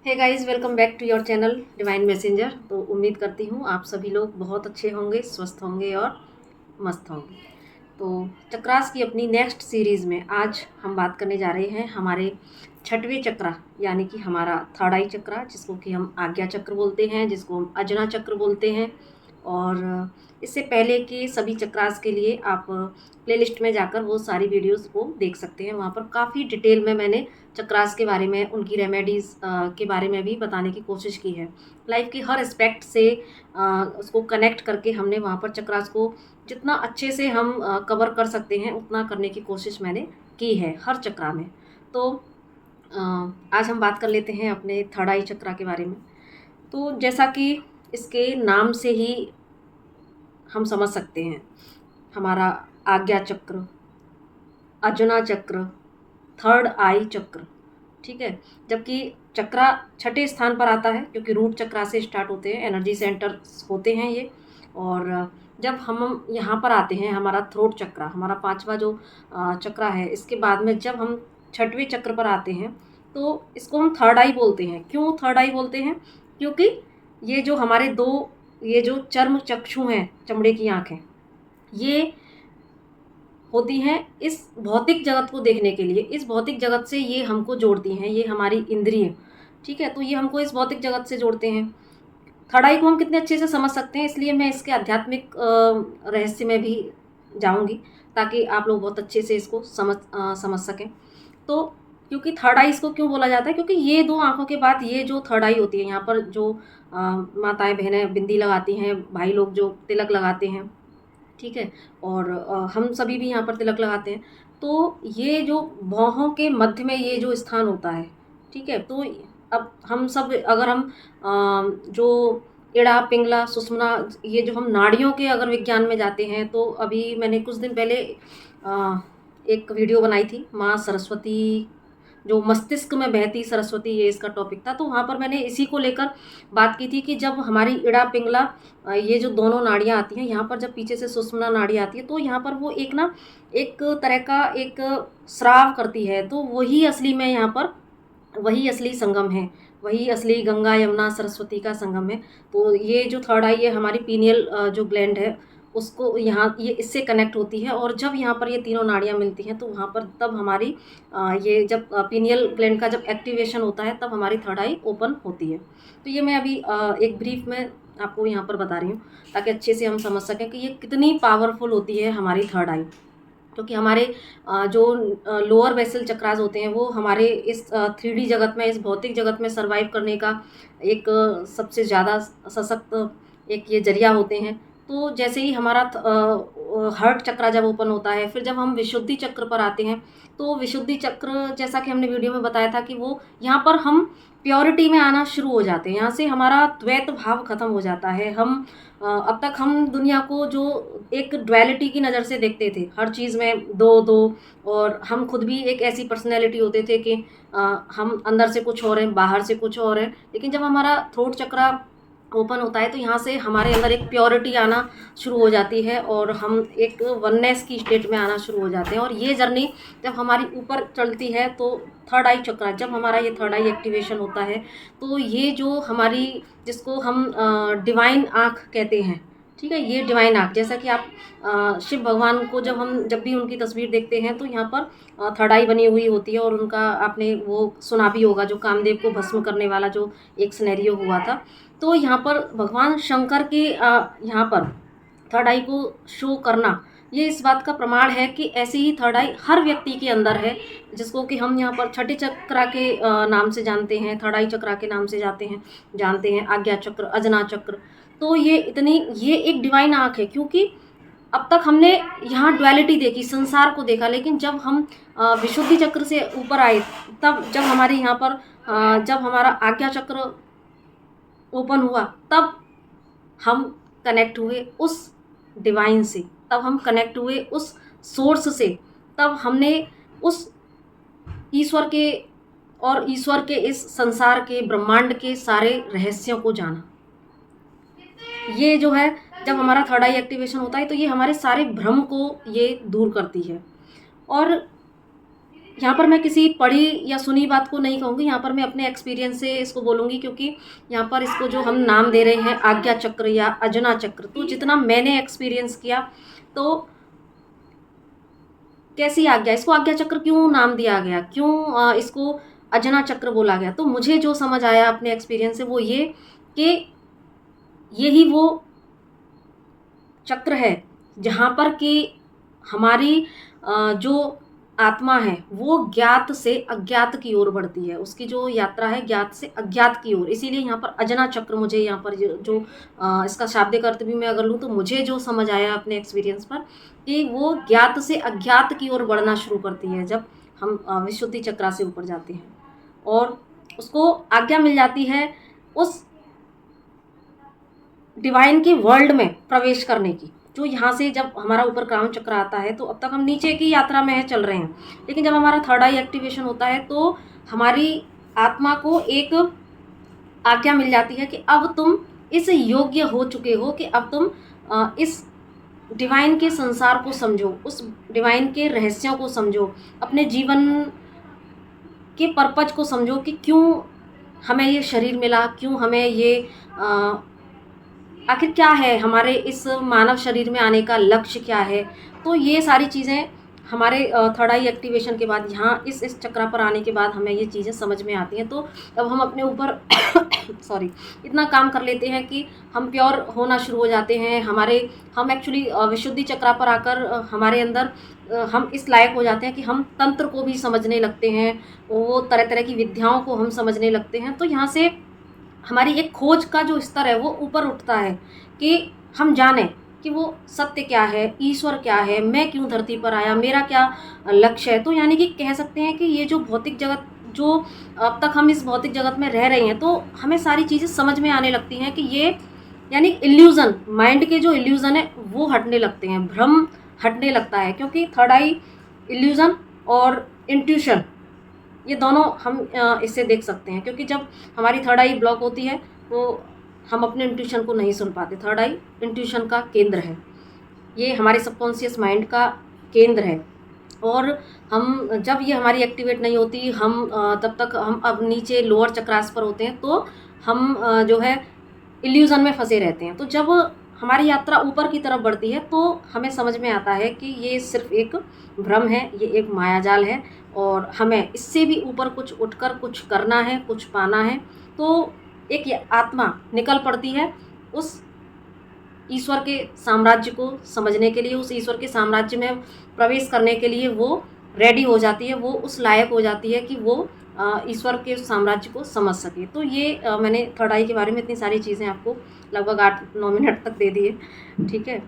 Hey guys, welcome back to your channel divine messenger. तो उम्मीद करती हूँ आप सभी लोग बहुत अच्छे होंगे, स्वस्थ होंगे और मस्त होंगे। तो चक्रास की अपनी नेक्स्ट सीरीज़ में आज हम बात करने जा रहे हैं हमारे छठवें चक्रा, यानी कि हमारा थर्ड आई चक्रा, जिसको कि हम आज्ञा चक्र बोलते हैं, जिसको हम अजना चक्र बोलते हैं। और इससे पहले के सभी चक्रास के लिए आप प्लेलिस्ट में जाकर वो सारी वीडियोस को देख सकते हैं। वहाँ पर काफ़ी डिटेल में मैंने चक्रास के बारे में, उनकी रेमेडीज़ के बारे में भी बताने की कोशिश की है। लाइफ के हर एस्पेक्ट से उसको कनेक्ट करके हमने वहाँ पर चक्रास को जितना अच्छे से हम कवर कर सकते हैं उतना करने की कोशिश मैंने की है हर चक्रा में। तो आज हम बात कर लेते हैं अपने थर्ड आई चक्रा के बारे में। तो जैसा कि इसके नाम से ही हम समझ सकते हैं, हमारा आज्ञा चक्र, अजना चक्र, थर्ड आई चक्र, ठीक है। जबकि चक्रा छठे स्थान पर आता है क्योंकि रूट चक्रा से स्टार्ट होते हैं, एनर्जी सेंटर होते हैं ये। और जब हम यहाँ पर आते हैं, हमारा थ्रोट चक्रा, हमारा पांचवा जो चक्रा है, इसके बाद में जब हम छठवें चक्र पर आते हैं तो इसको हम थर्ड आई बोलते हैं। क्यों थर्ड आई बोलते हैं? क्योंकि ये जो हमारे दो, ये जो चर्म चक्षु हैं, चमड़े की आँखें, ये होती हैं इस भौतिक जगत को देखने के लिए। इस भौतिक जगत से ये हमको जोड़ती हैं, ये हमारी इंद्रिय, ठीक है। तो ये हमको इस भौतिक जगत से जोड़ते हैं। थर्ड को हम कितने अच्छे से समझ सकते हैं, इसलिए मैं इसके आध्यात्मिक रहस्य में भी जाऊंगी, ताकि आप लोग बहुत अच्छे से इसको समझ सकें। तो क्योंकि थर्ड आई इसको क्यों बोला जाता है? क्योंकि ये दो आंखों के बाद ये जो थर्ड आई होती है, यहाँ पर जो माताएं बहनें बिंदी लगाती हैं, भाई लोग जो तिलक लगाते हैं, ठीक है। और हम सभी भी यहाँ पर तिलक लगाते हैं। तो ये जो भौहों के मध्य में ये जो स्थान होता है, ठीक है। तो अब हम सब, अगर हम जो इड़ा पिंगला सुषुम्ना, ये जो हम नाड़ियों के अगर विज्ञान में जाते हैं, तो अभी मैंने कुछ दिन पहले एक वीडियो बनाई थी, माँ सरस्वती, जो मस्तिष्क में बहती सरस्वती, ये इसका टॉपिक था। तो वहाँ पर मैंने इसी को लेकर बात की थी कि जब हमारी इड़ा पिंगला, ये जो दोनों नाड़ियाँ आती हैं, यहाँ पर जब पीछे से सुषुम्ना नाड़ी आती है, तो यहाँ पर वो एक ना, एक तरह का एक स्राव करती है। तो वही असली में यहाँ पर वही असली संगम है, वही असली गंगा यमुना सरस्वती का संगम है। तो ये जो थर्ड आई है, हमारी पीनियल जो ग्लैंड है, उसको यहाँ ये इससे कनेक्ट होती है। और जब यहाँ पर ये तीनों नाड़ियाँ मिलती हैं, तो वहाँ पर तब हमारी ये जब पीनियल ग्लैंड का जब एक्टिवेशन होता है, तब हमारी थर्ड आई ओपन होती है। तो ये मैं अभी एक ब्रीफ में आपको यहाँ पर बता रही हूँ, ताकि अच्छे से हम समझ सकें कि ये कितनी पावरफुल होती है हमारी थर्ड आई। क्योंकि हमारे जो लोअर वेसल चक्रास होते हैं, वो हमारे इस 3D जगत में, इस भौतिक जगत में सर्वाइव करने का एक सबसे ज़्यादा सशक्त एक ये जरिया होते हैं। तो जैसे ही हमारा हार्ट चक्रा जब ओपन होता है, फिर जब हम विशुद्धि चक्र पर आते हैं, तो विशुद्धि चक्र, जैसा कि हमने वीडियो में बताया था, कि वो यहाँ पर हम प्योरिटी में आना शुरू हो जाते हैं। यहाँ से हमारा द्वैत भाव खत्म हो जाता है। हम अब तक हम दुनिया को जो एक ड्वेलिटी की नज़र से देखते थे, हर चीज़ में दो दो, और हम खुद भी एक ऐसी पर्सनैलिटी होते थे कि हम अंदर से कुछ और हैं, बाहर से कुछ और हैं। लेकिन जब हमारा थ्रोट चक्रा ओपन होता है, तो यहाँ से हमारे अंदर एक प्योरिटी आना शुरू हो जाती है, और हम एक वननेस की स्टेट में आना शुरू हो जाते हैं। और ये जर्नी जब हमारी ऊपर चलती है, तो थर्ड आई चक्रा, जब हमारा ये थर्ड आई एक्टिवेशन होता है, तो ये जो हमारी, जिसको हम डिवाइन आँख कहते हैं, ठीक है, ये डिवाइन आँख, जैसा कि आप शिव भगवान को जब भी उनकी तस्वीर देखते हैं, तो यहाँ पर थर्ड आई बनी हुई होती है। और उनका आपने वो सुना भी होगा, जो कामदेव को भस्म करने वाला जो एक सिनेरियो हुआ था। तो यहाँ पर भगवान शंकर के यहाँ पर थर्ड आई को शो करना, ये इस बात का प्रमाण है कि ऐसी ही थर्ड आई हर व्यक्ति के अंदर है, जिसको कि हम यहाँ पर छठे चक्रा के नाम से जानते हैं, थर्ड आई चक्रा के नाम से जानते हैं, आज्ञा चक्र, अजना चक्र। तो ये एक डिवाइन आँख है, क्योंकि अब तक हमने यहाँ ड्युअलिटी देखी, संसार को देखा। लेकिन जब हम विशुद्धि चक्र से ऊपर आए, तब जब हमारे यहाँ पर जब हमारा आज्ञा चक्र ओपन हुआ, तब हम कनेक्ट हुए उस डिवाइन से, तब हम कनेक्ट हुए उस सोर्स से, तब हमने उस ईश्वर के, और ईश्वर के इस संसार के, ब्रह्मांड के सारे रहस्यों को जाना। ये जो है, जब हमारा थर्ड आई एक्टिवेशन होता है, तो ये हमारे सारे भ्रम को ये दूर करती है। और यहाँ पर मैं किसी पढ़ी या सुनी बात को नहीं कहूँगी, यहाँ पर मैं अपने एक्सपीरियंस से इसको बोलूँगी, क्योंकि यहाँ पर इसको जो हम नाम दे रहे हैं आज्ञा चक्र या अजना चक्र, तो जितना मैंने एक्सपीरियंस किया, तो कैसी आज्ञा, इसको आज्ञा चक्र क्यों नाम दिया गया, क्यों इसको अजना चक्र बोला गया, तो मुझे जो समझ आया अपने एक्सपीरियंस से वो ये कि यही वो चक्र है जहाँ पर कि हमारी जो आत्मा है वो ज्ञात से अज्ञात की ओर बढ़ती है, उसकी जो यात्रा है ज्ञात से अज्ञात की ओर। इसीलिए यहाँ पर अजना चक्र, मुझे यहाँ पर जो इसका शाब्दिक अर्थ भी मैं अगर लूँ तो मुझे जो समझ आया अपने एक्सपीरियंस पर कि वो ज्ञात से अज्ञात की ओर बढ़ना शुरू करती है जब हम विशुद्धि चक्रा से ऊपर जाते हैं, और उसको आज्ञा मिल जाती है उस डिवाइन के वर्ल्ड में प्रवेश करने की। जो यहाँ से जब हमारा ऊपर क्राउन चक्र आता है तो अब तक हम नीचे की यात्रा में चल रहे हैं, लेकिन जब हमारा थर्ड आई एक्टिवेशन होता है तो हमारी आत्मा को एक आज्ञा मिल जाती है कि अब तुम इस योग्य हो चुके हो कि अब तुम इस डिवाइन के संसार को समझो, उस डिवाइन के रहस्यों को समझो, अपने जीवन के पर्पज को समझो कि क्यों हमें ये शरीर मिला, क्यों हमें ये आखिर क्या है, हमारे इस मानव शरीर में आने का लक्ष्य क्या है। तो ये सारी चीज़ें हमारे थर्ड आई एक्टिवेशन के बाद, यहाँ इस चक्रा पर आने के बाद हमें ये चीज़ें समझ में आती हैं। तो अब हम अपने ऊपर सॉरी इतना काम कर लेते हैं कि हम प्योर होना शुरू हो जाते हैं। हम एक्चुअली विशुद्धि चक्रा पर आकर हमारे अंदर हम इस लायक हो जाते हैं कि हम तंत्र को भी समझने लगते हैं, वो तरह तरह की विद्याओं को हम समझने लगते हैं। तो यहाँ से हमारी एक खोज का जो स्तर है वो ऊपर उठता है कि हम जानें कि वो सत्य क्या है, ईश्वर क्या है, मैं क्यों धरती पर आया, मेरा क्या लक्ष्य है। तो यानी कि कह सकते हैं कि ये जो भौतिक जगत, जो अब तक हम इस भौतिक जगत में रह रहे हैं, तो हमें सारी चीज़ें समझ में आने लगती हैं कि ये यानी इल्यूज़न, माइंड के जो इल्यूज़न है वो हटने लगते हैं, भ्रम हटने लगता है। क्योंकि थर्ड आई इल्यूज़न और इंट्यूशन, ये दोनों हम इससे देख सकते हैं। क्योंकि जब हमारी थर्ड आई ब्लॉक होती है तो हम अपने इंट्यूशन को नहीं सुन पाते। थर्ड आई इंट्यूशन का केंद्र है, ये हमारे सबकॉन्शियस माइंड का केंद्र है, और हम जब ये हमारी एक्टिवेट नहीं होती, हम तब तक हम अब नीचे लोअर चक्रास पर होते हैं, तो हम जो है इल्यूज़न में फंसे रहते हैं। तो जब हमारी यात्रा ऊपर की तरफ बढ़ती है तो हमें समझ में आता है कि ये सिर्फ एक भ्रम है, ये एक मायाजाल है, और हमें इससे भी ऊपर कुछ उठकर कुछ करना है, कुछ पाना है। तो एक ये आत्मा निकल पड़ती है उस ईश्वर के साम्राज्य को समझने के लिए, उस ईश्वर के साम्राज्य में प्रवेश करने के लिए वो रेडी हो जाती है, वो उस लायक हो जाती है कि वो ईश्वर के साम्राज्य को समझ सके। तो ये मैंने थर्ड आई के बारे में इतनी सारी चीज़ें आपको लगभग 8-9 मिनट तक दे दी है, ठीक है।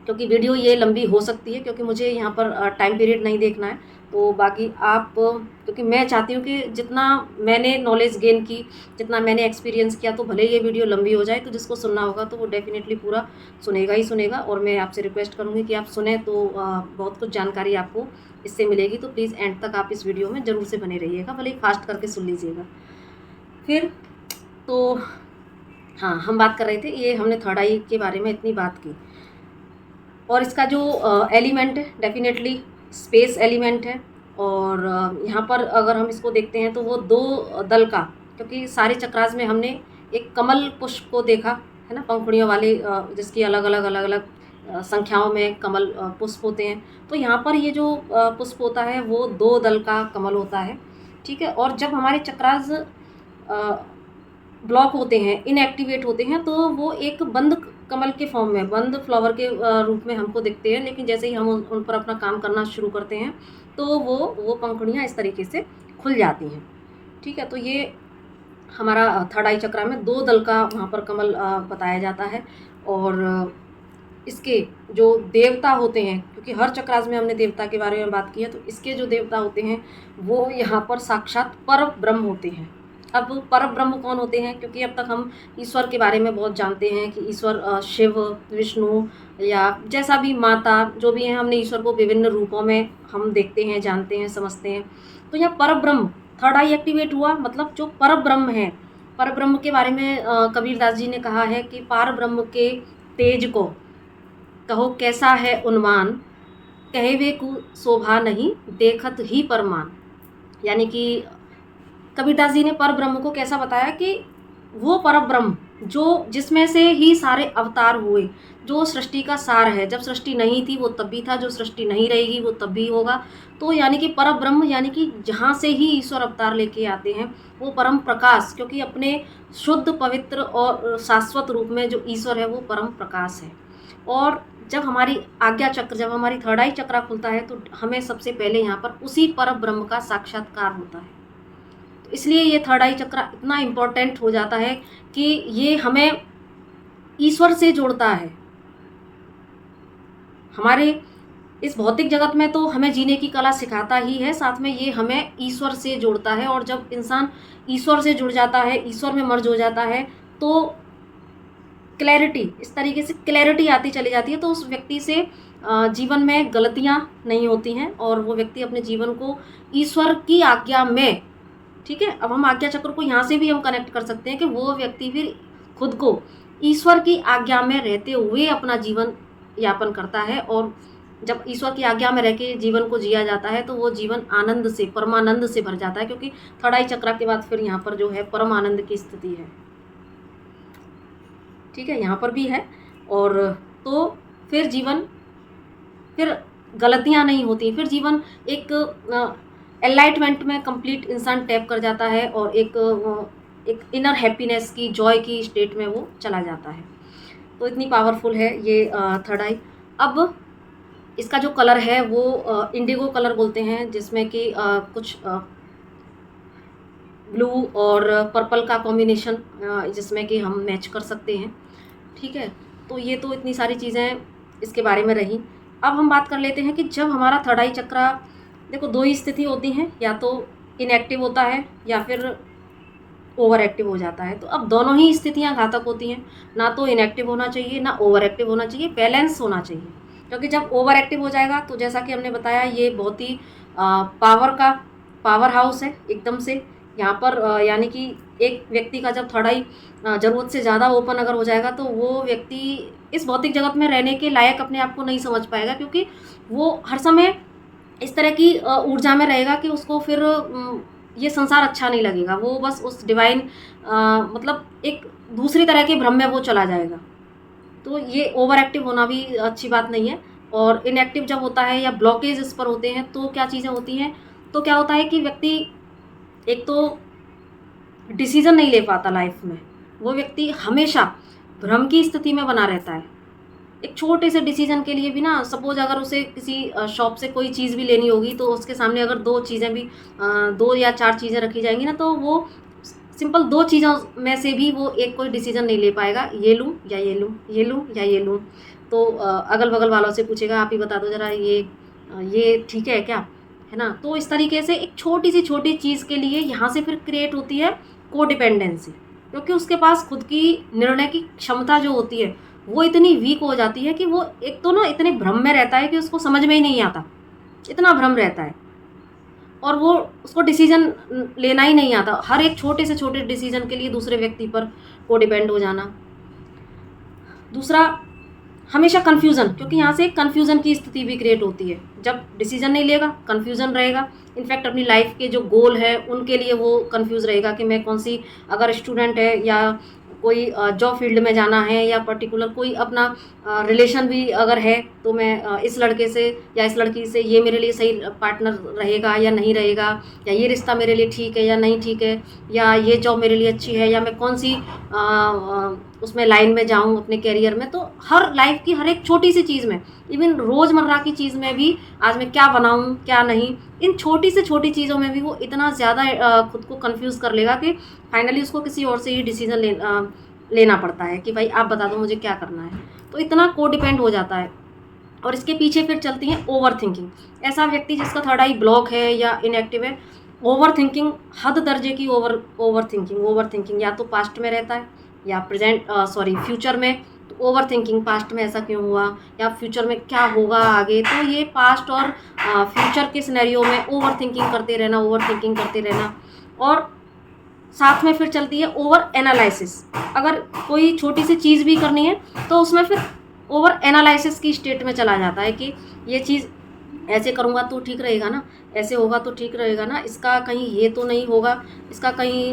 क्योंकि वीडियो ये लंबी हो सकती है, क्योंकि मुझे यहाँ पर टाइम पीरियड नहीं देखना है। तो बाकी आप, क्योंकि मैं चाहती हूँ कि जितना मैंने नॉलेज गेन की, जितना मैंने एक्सपीरियंस किया, तो भले ये वीडियो लंबी हो जाए, तो जिसको सुनना होगा तो वो डेफिनेटली पूरा सुनेगा ही सुनेगा। और मैं आपसे रिक्वेस्ट करूँगी कि आप सुने तो बहुत कुछ जानकारी आपको इससे मिलेगी। तो प्लीज़ एंड तक आप इस वीडियो में ज़रूर से बने रहिएगा, भले ही फास्ट करके सुन लीजिएगा। फिर तो हाँ, हम बात कर रहे थे, ये हमने थर्ड आई के बारे में इतनी बात की, और इसका जो एलिमेंट है डेफिनेटली स्पेस एलिमेंट है। और यहाँ पर अगर हम इसको देखते हैं तो वो 2 दल का, क्योंकि सारे चक्रास में हमने एक कमल पुष्प को देखा है ना, पंखुड़ियों वाले, जिसकी अलग अलग संख्याओं में कमल पुष्प होते हैं। तो यहाँ पर ये जो पुष्प होता है वो 2 दल का कमल होता है, ठीक है। और जब हमारे चक्रास ब्लॉक होते हैं, इनएक्टिवेट होते हैं, तो वो एक बंद कमल के फॉर्म में, बंद फ्लावर के रूप में हमको दिखते हैं। लेकिन जैसे ही हम उन पर अपना काम करना शुरू करते हैं तो वो पंखुड़ियाँ इस तरीके से खुल जाती हैं, ठीक है। तो ये हमारा थर्ड आई चक्रा में 2 दल का वहाँ पर कमल बताया जाता है। और इसके जो देवता होते हैं, क्योंकि हर चक्रास में हमने देवता के बारे में बात की है, तो इसके जो देवता होते हैं वो यहाँ पर साक्षात पर ब्रह्म होते हैं। अब पर ब्रह्म कौन होते हैं, क्योंकि अब तक हम ईश्वर के बारे में बहुत जानते हैं कि ईश्वर शिव, विष्णु, या जैसा भी माता, जो भी हैं, हमने ईश्वर को विभिन्न रूपों में हम देखते हैं, जानते हैं, समझते हैं। तो यह पर ब्रह्म थर्ड आई एक्टिवेट हुआ, मतलब जो पर ब्रह्म है, पर ब्रह्म के बारे में कबीरदास जी ने कहा है कि पार ब्रह्म के तेज को कहो कैसा है उन्मान, कहे वे को शोभा नहीं देखत ही परमान। यानी कि कबीरदास जी ने पर ब्रह्म को कैसा बताया कि वो पर ब्रह्म जो जिसमें से ही सारे अवतार हुए, जो सृष्टि का सार है। जब सृष्टि नहीं थी वो तब भी था, जो सृष्टि नहीं रहेगी वो तब भी होगा। तो यानी कि पर ब्रह्म, यानी कि जहाँ से ही ईश्वर अवतार लेके आते हैं वो परम प्रकाश, क्योंकि अपने शुद्ध पवित्र और शाश्वत रूप में जो ईश्वर है वो परम प्रकाश है। और जब हमारी आज्ञा चक्र, जब हमारी थर्ड आई चक्रा खुलता है तो हमें सबसे पहले यहाँ पर उसी पर ब्रह्म का साक्षात्कार होता है। तो इसलिए ये थर्ड आई चक्र इतना इम्पोर्टेंट हो जाता है कि ये हमें ईश्वर से जोड़ता है। हमारे इस भौतिक जगत में तो हमें जीने की कला सिखाता ही है, साथ में ये हमें ईश्वर से जोड़ता है। और जब इंसान ईश्वर से जुड़ जाता है, ईश्वर में मर्ज हो जाता है, तो क्लैरिटी, इस तरीके से क्लैरिटी आती चली जाती है। तो उस व्यक्ति से जीवन में गलतियां नहीं होती हैं और वो व्यक्ति अपने जीवन को ईश्वर की आज्ञा में, ठीक है, अब हम आज्ञा चक्र को यहाँ से भी हम कनेक्ट कर सकते हैं कि वो व्यक्ति फिर खुद को ईश्वर की आज्ञा में रहते हुए अपना जीवन यापन करता है। और जब ईश्वर की आज्ञा में रह के जीवन को जिया जाता है तो वो जीवन आनंद से, परमानंद से भर जाता है, क्योंकि थर्ड आई चक्र के बाद फिर यहाँ पर जो है परम आनंद की स्थिति है। ठीक है, यहाँ पर भी है। और तो फिर जीवन, फिर गलतियाँ नहीं होती, फिर जीवन एक एनलाइटमेंट में कंप्लीट इंसान टैप कर जाता है और एक इनर हैप्पीनेस की, जॉय की स्टेट में वो चला जाता है। तो इतनी पावरफुल है ये थर्ड आई। अब इसका जो कलर है वो इंडिगो कलर बोलते हैं, जिसमें कि कुछ ब्लू और पर्पल का कॉम्बिनेशन जिसमें कि हम मैच कर सकते हैं। ठीक है, तो ये तो इतनी सारी चीज़ें इसके बारे में रही। अब हम बात कर लेते हैं कि जब हमारा थर्ड आई चक्रा, देखो दो ही स्थिति होती हैं, या तो इनएक्टिव होता है या फिर ओवर एक्टिव हो जाता है। तो अब दोनों ही स्थितियां घातक होती हैं, ना तो इनएक्टिव होना चाहिए ना ओवर एक्टिव होना चाहिए, बैलेंस होना चाहिए। क्योंकि जब ओवर एक्टिव हो जाएगा तो जैसा कि हमने बताया ये बहुत ही पावर हाउस है एकदम से। यहाँ पर यानी कि एक व्यक्ति का जब थर्ड आई ज़रूरत से ज़्यादा ओपन अगर हो जाएगा तो वो व्यक्ति इस भौतिक जगत में रहने के लायक अपने आप को नहीं समझ पाएगा, क्योंकि वो हर समय इस तरह की ऊर्जा में रहेगा कि उसको फिर ये संसार अच्छा नहीं लगेगा। वो बस उस डिवाइन मतलब एक दूसरी तरह के भ्रम में वो चला जाएगा। तो ये ओवर एक्टिव होना भी अच्छी बात नहीं है। और इनएक्टिव जब होता है या ब्लॉकेज इस पर होते हैं तो क्या चीज़ें होती हैं, तो क्या होता है कि व्यक्ति एक तो डिसीज़न नहीं ले पाता लाइफ में, वो व्यक्ति हमेशा भ्रम की स्थिति में बना रहता है। एक छोटे से डिसीजन के लिए भी ना, सपोज अगर उसे किसी शॉप से कोई चीज़ भी लेनी होगी तो उसके सामने अगर दो चीज़ें भी 2 या 4 चीज़ें रखी जाएंगी ना, तो वो सिंपल 2 चीज़ों में से भी वो एक कोई डिसीजन नहीं ले पाएगा, ये लूँ या ये लूँ, ये लूँ या ये लूँ। तो अगल बगल वालों से पूछेगा आप ही बता दो ज़रा ये ठीक है क्या, है ना। तो इस तरीके से एक छोटी चीज़ के लिए यहाँ से फिर क्रिएट होती है कोडिपेंडेंसी, क्योंकि उसके पास खुद की निर्णय की क्षमता जो होती है वो इतनी वीक हो जाती है कि वो एक तो ना इतने भ्रम में रहता है कि उसको समझ में ही नहीं आता, इतना भ्रम रहता है। और वो उसको डिसीजन लेना ही नहीं आता, हर एक छोटे से छोटे डिसीजन के लिए दूसरे व्यक्ति पर को डिपेंड हो जाना। दूसरा, हमेशा कन्फ्यूज़न, क्योंकि यहाँ से एक कन्फ्यूज़न की स्थिति भी क्रिएट होती है। जब डिसीजन नहीं लेगा कन्फ्यूज़न रहेगा। इनफैक्ट अपनी लाइफ के जो गोल है उनके लिए वो कन्फ्यूज़ रहेगा कि मैं कौन सी, अगर स्टूडेंट है या कोई जॉब फील्ड में जाना है या पर्टिकुलर कोई अपना रिलेशन भी अगर है, तो मैं इस लड़के से या इस लड़की से ये मेरे लिए सही पार्टनर रहेगा या नहीं रहेगा, या ये रिश्ता मेरे लिए ठीक है या नहीं ठीक है, या ये जॉब मेरे लिए अच्छी है, या मैं कौन सी उसमें लाइन में जाऊं अपने कैरियर में। तो हर लाइफ की हर एक छोटी सी चीज़ में, इवन रोज़मर्रा की चीज़ में भी, आज मैं क्या बनाऊं क्या नहीं, इन छोटी से छोटी चीज़ों में भी वो इतना ज़्यादा खुद को कंफ्यूज कर लेगा कि फाइनली उसको किसी और से ही डिसीजन लेना पड़ता है कि भाई आप बता दो मुझे क्या करना है। तो इतना को डिपेंड हो जाता है। और इसके पीछे फिर चलती है ओवर थिंकिंग। ऐसा व्यक्ति जिसका थर्ड आई ब्लॉक है या इनएक्टिव है, ओवर थिंकिंग, हद दर्जे की ओवर थिंकिंग या तो पास्ट में रहता है या फ्यूचर में। तो ओवर थिंकिंग, पास्ट में ऐसा क्यों हुआ या फ्यूचर में क्या होगा आगे, तो ये पास्ट और फ्यूचर के सिनेरियो में ओवर थिंकिंग करते रहना। और साथ में फिर चलती है ओवर एनालिसिस। अगर कोई छोटी सी चीज़ भी करनी है तो उसमें फिर ओवर एनालिसिस की स्टेट में चला जाता है कि ये चीज़ ऐसे करूँगा तो ठीक रहेगा ना, ऐसे होगा तो ठीक रहेगा ना, इसका कहीं ये तो नहीं होगा, इसका कहीं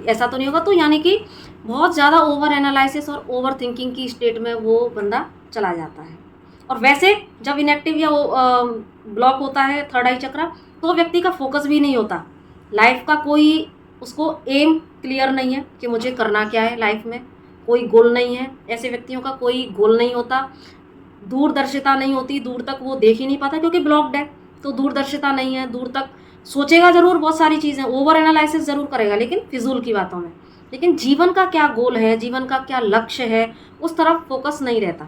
ऐसा तो नहीं होगा। तो यानी कि बहुत ज़्यादा ओवर एनालिसिस और ओवर थिंकिंग की स्टेट में वो बंदा चला जाता है। और वैसे जब इनएक्टिव या ब्लॉक होता है थर्ड आई चक्रा, तो व्यक्ति का फोकस भी नहीं होता, लाइफ का कोई उसको एम क्लियर नहीं है कि मुझे करना क्या है लाइफ में, कोई गोल नहीं है। ऐसे व्यक्तियों का कोई गोल नहीं होता, दूरदर्शिता नहीं होती, दूर तक वो देख ही नहीं पाता क्योंकि ब्लॉक्ड है। तो दूरदर्शिता नहीं है, दूर तक सोचेगा ज़रूर बहुत सारी चीज़ें, ओवर एनालिसिस ज़रूर करेगा लेकिन फिजूल की बातों में। लेकिन जीवन का क्या गोल है, जीवन का क्या लक्ष्य है, उस तरफ फोकस नहीं रहता।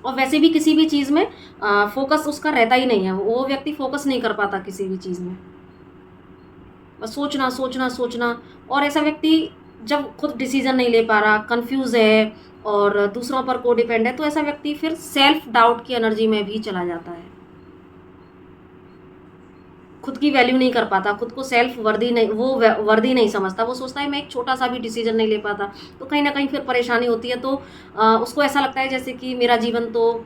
और वैसे भी किसी भी चीज़ में फोकस उसका रहता ही नहीं है, वो व्यक्ति फोकस नहीं कर पाता किसी भी चीज़ में, बस सोचना सोचना सोचना। और ऐसा व्यक्ति जब खुद डिसीजन नहीं ले पा रहा, कंफ्यूज है और दूसरों पर को डिपेंड है, तो ऐसा व्यक्ति फिर सेल्फ डाउट की एनर्जी में भी चला जाता है, खुद की वैल्यू नहीं कर पाता, खुद को सेल्फ वर्दी नहीं, वो वर्दी नहीं समझता। वो सोचता है मैं एक छोटा सा भी डिसीजन नहीं ले पाता, तो कहीं ना कहीं फिर परेशानी होती है। तो उसको ऐसा लगता है जैसे कि मेरा जीवन तो,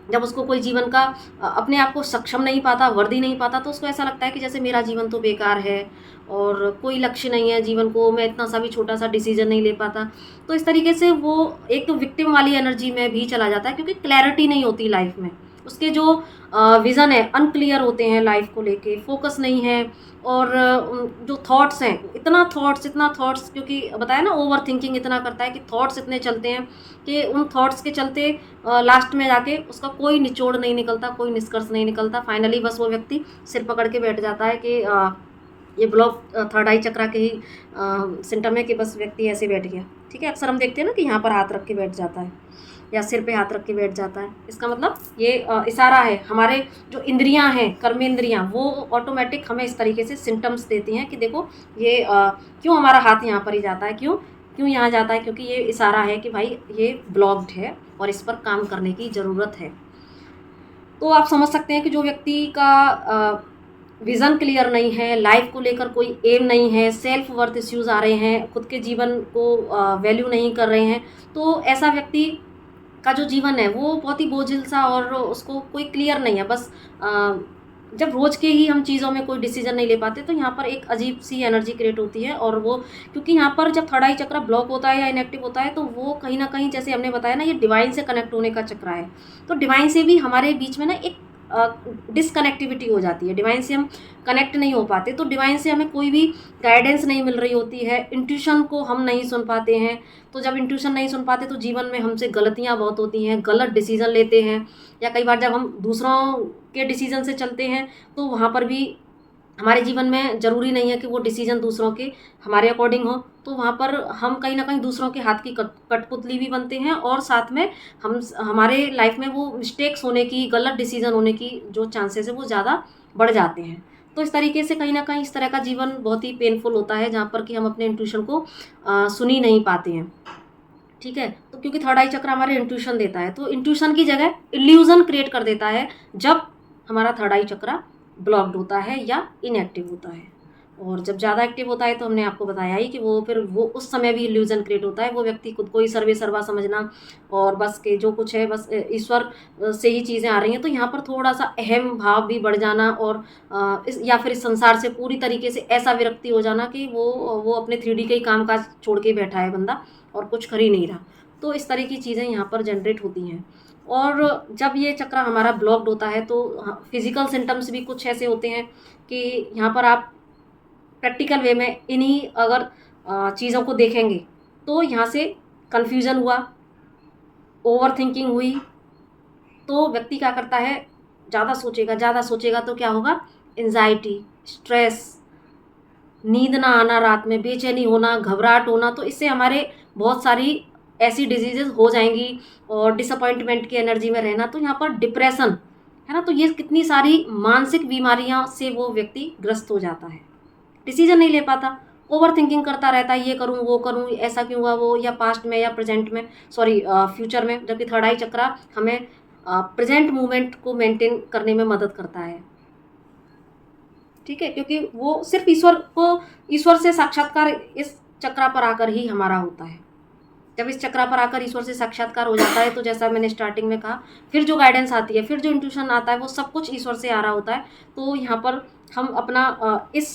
जब उसको कोई जीवन का अपने आप को सक्षम नहीं पाता, वर्दी नहीं पाता, तो उसको ऐसा लगता है कि जैसे मेरा जीवन तो बेकार है और कोई लक्ष्य नहीं है जीवन को, मैं इतना सा भी छोटा सा डिसीजन नहीं ले पाता। तो इस तरीके से वो एक तो विक्टिम वाली एनर्जी में भी चला जाता है, क्योंकि क्लैरिटी नहीं होती लाइफ में, उसके जो विज़न है अनक्लियर होते हैं लाइफ को लेके, फोकस नहीं है। और जो थॉट्स हैं, इतना थॉट्स, क्योंकि बताया ना ओवर थिंकिंग इतना करता है कि थॉट्स इतने चलते हैं कि उन थॉट्स के चलते लास्ट में जाके उसका कोई निचोड़ नहीं निकलता, कोई निष्कर्ष नहीं निकलता। फाइनली बस वो व्यक्ति सिर पकड़ के बैठ जाता है कि ये ब्लॉक थर्ड आई चक्रा के ही सिम्टम है कि बस व्यक्ति ऐसे बैठ गया। ठीक है, अक्सर हम देखते हैं ना कि यहाँ पर हाथ रख के बैठ जाता है या सिर पे हाथ रख के बैठ जाता है। इसका मतलब ये इशारा है, हमारे जो इंद्रियां हैं, कर्मेंद्रियां, वो ऑटोमेटिक हमें इस तरीके से सिम्टम्स देती हैं कि देखो ये क्यों हमारा हाथ यहाँ पर ही जाता है, क्यों क्यों यहाँ जाता है, क्योंकि ये इशारा है कि भाई ये ब्लॉक्ड है और इस पर काम करने की ज़रूरत है। तो आप समझ सकते हैं कि जो व्यक्ति का विज़न क्लियर नहीं है, लाइफ को लेकर कोई एम नहीं है, सेल्फ वर्थ इश्यूज़ आ रहे हैं, खुद के जीवन को वैल्यू नहीं कर रहे हैं, तो ऐसा व्यक्ति का जो जीवन है वो बहुत ही बोझिल सा, और उसको कोई क्लियर नहीं है। बस जब रोज़ के ही हम चीज़ों में कोई डिसीजन नहीं ले पाते, तो यहाँ पर एक अजीब सी एनर्जी क्रिएट होती है। और वो क्योंकि यहाँ पर जब थर्ड आई चक्र ब्लॉक होता है या इनएक्टिव होता है, तो वो कहीं ना कहीं, जैसे हमने बताया ना, ये डिवाइन से कनेक्ट होने का चक्र है। तो डिवाइन से भी हमारे बीच में ना एक डिसकनेक्टिविटी हो जाती है, डिवाइन से हम कनेक्ट नहीं हो पाते, तो डिवाइन से हमें कोई भी गाइडेंस नहीं मिल रही होती है, इंट्यूशन को हम नहीं सुन पाते हैं। तो जब इंट्यूशन नहीं सुन पाते तो जीवन में हमसे गलतियां बहुत होती हैं, गलत डिसीजन लेते हैं, या कई बार जब हम दूसरों के डिसीजन से चलते हैं तो वहाँ पर भी हमारे जीवन में ज़रूरी नहीं है कि वो डिसीजन दूसरों के हमारे अकॉर्डिंग हो, तो वहाँ पर हम कहीं ना कहीं दूसरों के हाथ की कठपुतली भी बनते हैं, और साथ में हम हमारे लाइफ में वो मिस्टेक्स होने की, गलत डिसीजन होने की जो चांसेस है वो ज़्यादा बढ़ जाते हैं। तो इस तरीके से कहीं ना कहीं इस तरह का जीवन बहुत ही पेनफुल होता है, जहाँ पर कि हम अपने इंट्यूशन को सुन ही नहीं पाते हैं। ठीक है, तो क्योंकि थर्ड आई चक्र हमारे इंट्यूशन देता है, तो इंट्यूशन की जगह इल्यूजन क्रिएट कर देता है जब हमारा थर्ड आई चक्र ब्लॉक्ड होता है या इनएक्टिव होता है। और जब ज़्यादा एक्टिव होता है तो हमने आपको बताया ही कि वो फिर वो उस समय भी इल्यूजन क्रिएट होता है, वो व्यक्ति खुद को ही सर्वे सर्वा समझना, और बस के जो कुछ है बस ईश्वर से ही चीज़ें आ रही हैं, तो यहाँ पर थोड़ा सा अहम भाव भी बढ़ जाना, और या फिर इस संसार से पूरी तरीके से ऐसा विरक्ति हो जाना कि वो अपने 3D के ही काम काज छोड़ के बैठा है बंदा और कुछ कर ही नहीं रहा। तो इस तरह की चीज़ें यहाँ पर जनरेट होती हैं। और जब ये चक्र हमारा ब्लॉक्ड होता है तो फिजिकल सिम्टम्स भी कुछ ऐसे होते हैं कि यहाँ पर आप प्रैक्टिकल वे में इन्हीं अगर चीज़ों को देखेंगे, तो यहाँ से कन्फ्यूज़न हुआ, ओवर थिंकिंग हुई, तो व्यक्ति क्या करता है, ज़्यादा सोचेगा तो क्या होगा, एंजाइटी, स्ट्रेस, नींद ना आना, रात में बेचैनी होना, घबराहट होना, तो इससे हमारे बहुत सारी ऐसी डिजीजेज हो जाएंगी, और डिसअपॉइंटमेंट की एनर्जी में रहना, तो यहाँ पर डिप्रेशन है ना, तो ये कितनी सारी मानसिक बीमारियां से वो व्यक्ति ग्रस्त हो जाता है, डिसीजन नहीं ले पाता, ओवर थिंकिंग करता रहता है, ये करूँ वो करूँ, ऐसा क्यों हुआ वो, या पास्ट में या प्रेजेंट में, सॉरी फ्यूचर में। जबकि थर्ड आई चक्र हमें प्रेजेंट मोमेंट को मेंटेन करने में मदद करता है। ठीक है, क्योंकि वो सिर्फ ईश्वर से साक्षात्कार इस चक्र पर आकर ही हमारा होता है। जब इस चक्रा पर आकर ईश्वर से साक्षात्कार हो जाता है तो जैसा मैंने स्टार्टिंग में कहा, फिर जो गाइडेंस आती है, फिर जो इंट्यूशन आता है, वो सब कुछ ईश्वर से आ रहा होता है। तो यहाँ पर हम अपना इस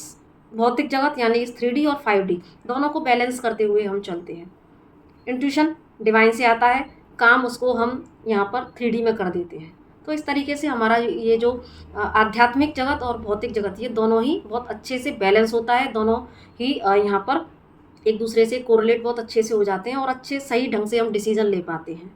भौतिक जगत यानी इस 3D और 5D दोनों को बैलेंस करते हुए हम चलते हैं। इंट्यूशन डिवाइन से आता है, काम उसको हम यहाँ पर 3D में कर देते हैं। तो इस तरीके से हमारा ये जो आध्यात्मिक जगत और भौतिक जगत, ये दोनों ही बहुत अच्छे से बैलेंस होता है। दोनों ही यहाँ पर एक दूसरे से कोरिलेट बहुत अच्छे से हो जाते हैं और अच्छे सही ढंग से हम डिसीजन ले पाते हैं।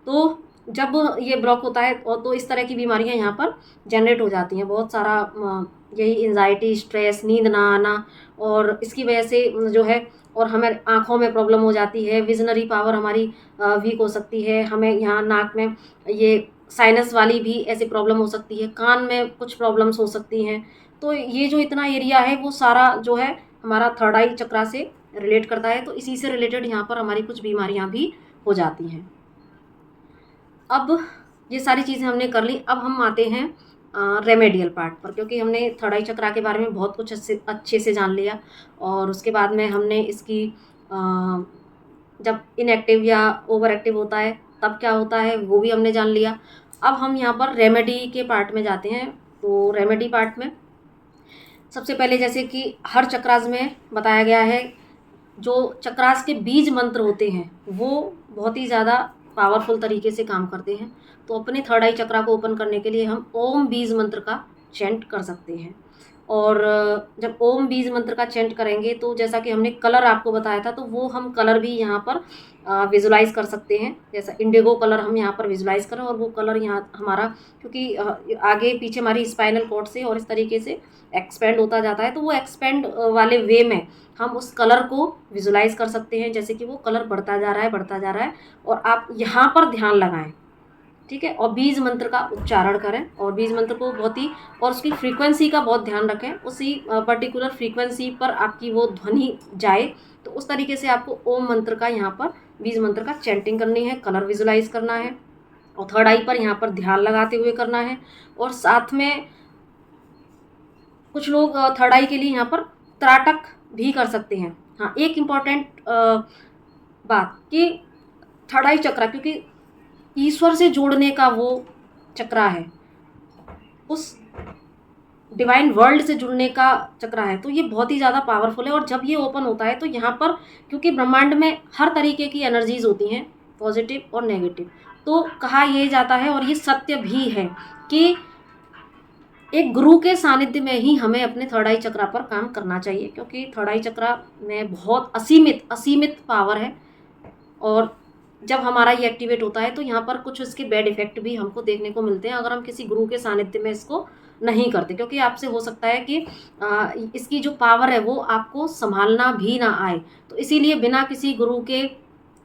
तो जब ये ब्लॉक होता है और तो इस तरह की बीमारियां यहाँ पर जनरेट हो जाती हैं। बहुत सारा यही एंजाइटी, स्ट्रेस, नींद ना आना, और इसकी वजह से जो है और हमें आँखों में प्रॉब्लम हो जाती है, विजनरी पावर हमारी वीक हो सकती है, हमें यहाँ नाक में ये साइनस वाली भी ऐसी प्रॉब्लम हो सकती है, कान में कुछ प्रॉब्लम्स हो सकती हैं। तो ये जो इतना एरिया है वो सारा जो है हमारा थर्ड आई चक्रा से रिलेट करता है। तो इसी से रिलेटेड यहाँ पर हमारी कुछ बीमारियाँ भी हो जाती हैं। अब ये सारी चीज़ें हमने कर ली, अब हम आते हैं रेमेडियल पार्ट पर, क्योंकि हमने थर्ड आई चक्रा के बारे में बहुत कुछ अच्छे से जान लिया। और उसके बाद में हमने इसकी जब इनएक्टिव या ओवर एक्टिव होता है तब क्या होता है वो भी हमने जान लिया। अब हम यहाँ पर रेमेडी के पार्ट में जाते हैं। तो रेमेडी पार्ट में सबसे पहले जैसे कि हर चक्रास में बताया गया है, जो चक्रास के बीज मंत्र होते हैं वो बहुत ही ज़्यादा पावरफुल तरीके से काम करते हैं। तो अपने थर्ड आई चक्रा को ओपन करने के लिए हम ओम बीज मंत्र का चैंट कर सकते हैं। और जब ओम बीज मंत्र का चैंट करेंगे तो जैसा कि हमने कलर आपको बताया था, तो वो हम कलर भी यहाँ पर विजुलाइज कर सकते हैं। जैसा इंडिगो कलर हम यहाँ पर विजुलाइज करें और वो कलर यहाँ हमारा, क्योंकि आगे पीछे हमारी स्पाइनल कॉर्ड से और इस तरीके से एक्सपेंड होता जाता है, तो वो एक्सपेंड वाले वे में हम उस कलर को विजुलाइज कर सकते हैं। जैसे कि वो कलर बढ़ता जा रहा है, बढ़ता जा रहा है, और आप यहाँ पर ध्यान लगाएं, ठीक है। और बीज मंत्र का उच्चारण करें, और बीज मंत्र को बहुत ही, और उसकी फ्रीक्वेंसी का बहुत ध्यान रखें, उसी पर्टिकुलर फ्रीक्वेंसी पर आपकी वो ध्वनि जाए। तो उस तरीके से आपको ओम मंत्र का यहाँ पर बीज मंत्र का चैंटिंग करनी है, कलर विजुलाइज करना है, और थर्ड आई पर यहाँ पर ध्यान लगाते हुए करना है। और साथ में कुछ लोग थर्ड आई के लिए यहाँ पर त्राटक भी कर सकते हैं। हाँ, एक इम्पॉर्टेंट बात कि थर्ड आई चक्रा, क्योंकि ईश्वर से जोड़ने का वो चक्रा है, उस डिवाइन वर्ल्ड से जुड़ने का चक्रा है, तो ये बहुत ही ज़्यादा पावरफुल है। और जब ये ओपन होता है तो यहाँ पर, क्योंकि ब्रह्मांड में हर तरीके की एनर्जीज होती हैं, पॉजिटिव और नेगेटिव, तो कहा यह जाता है और ये सत्य भी है कि एक गुरु के सानिध्य में ही हमें अपने थर्ड आई चक्रा पर काम करना चाहिए, क्योंकि थर्ड आई चक्रा में बहुत असीमित पावर है। और जब हमारा ये एक्टिवेट होता है तो यहाँ पर कुछ इसके बैड इफेक्ट भी हमको देखने को मिलते हैं अगर हम किसी गुरु के सानिध्य में इसको नहीं करते, क्योंकि आपसे हो सकता है कि इसकी जो पावर है वो आपको संभालना भी ना आए। तो इसीलिए बिना किसी गुरु के